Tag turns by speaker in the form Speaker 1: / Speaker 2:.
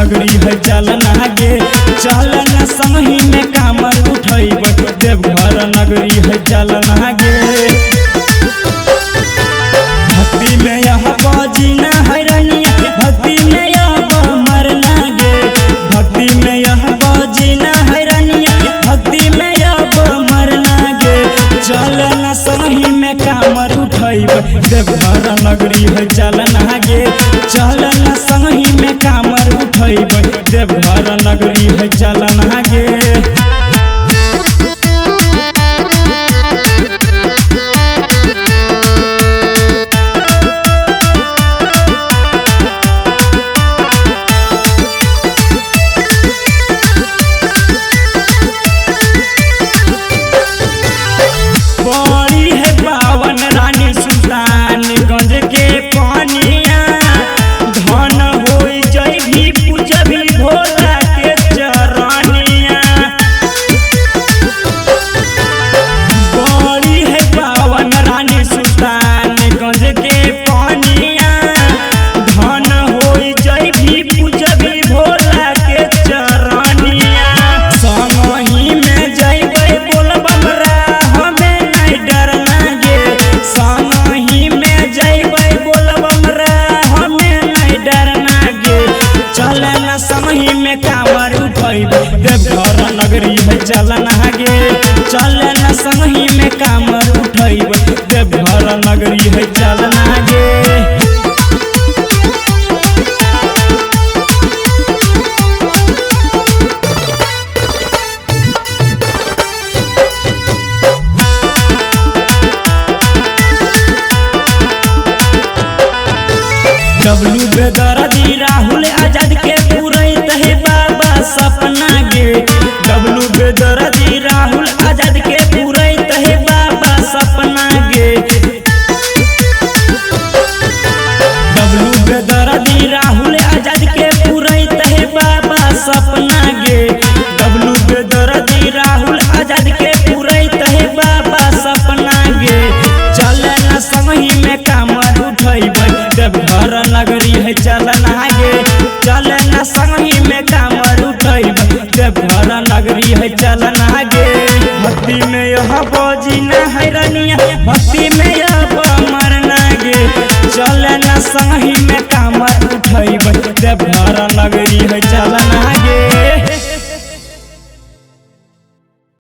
Speaker 1: नगरी है चलना गे, चलना संगी में कामर उठैबै देवघर नगरी है चलना गे। भक्ति में यह बाजीना है रनिया, भक्ति में यह मरना गे, भक्ति में यह बाजीना है रनिया, भक्ति में यह मरना गे। चलना संगी में कामर उठैबै देवघर नगरी है चलना गे, चलना संगी में कामर उठैबै देवघर नगरी है चलना गे। बड़ी है पावन रानी सुल्तानगंज के पानिया, धन हो जैभी पूजभी भोला के चरनिया। बड़ी है पावन रानी सुल्तानगंज के पानिया, धन हो जैभी पूजभी भोला के चरनिया। संगही में जैबै बोलबम हमें नहीं डरना गे, संगही में जैबै बोलबम हमें नहीं डरना गे। चलना संगी में कांवर उठैबै देवघर नगरी है चलना गे, चलना संगी में कांवर उठैबै देवघर नगरी है चलना गे। डब्लू बेदर्दी राहुल आजाद के पूरैत है बाबा सपना गे, डब्लू बेदर्दी राहुल आजाद के पूरैत है बाबा सपना गे। डब्लू बेदर्दी राहुल आजाद के पूरैत है बाबा सपना गे, डब्लू बेदर्दी राहुल आजाद के पूरैत है बाबा सपना गे। चलना संगी में कामर उठैबै देवघर नगरी है चलना गे, चलना संगी में कामर उठैबै देवघर नगरी है चलना गे। भक्ति में यह बाजीना है रनिया, भक्ति में यह मरना गे, चलना संगी में कामर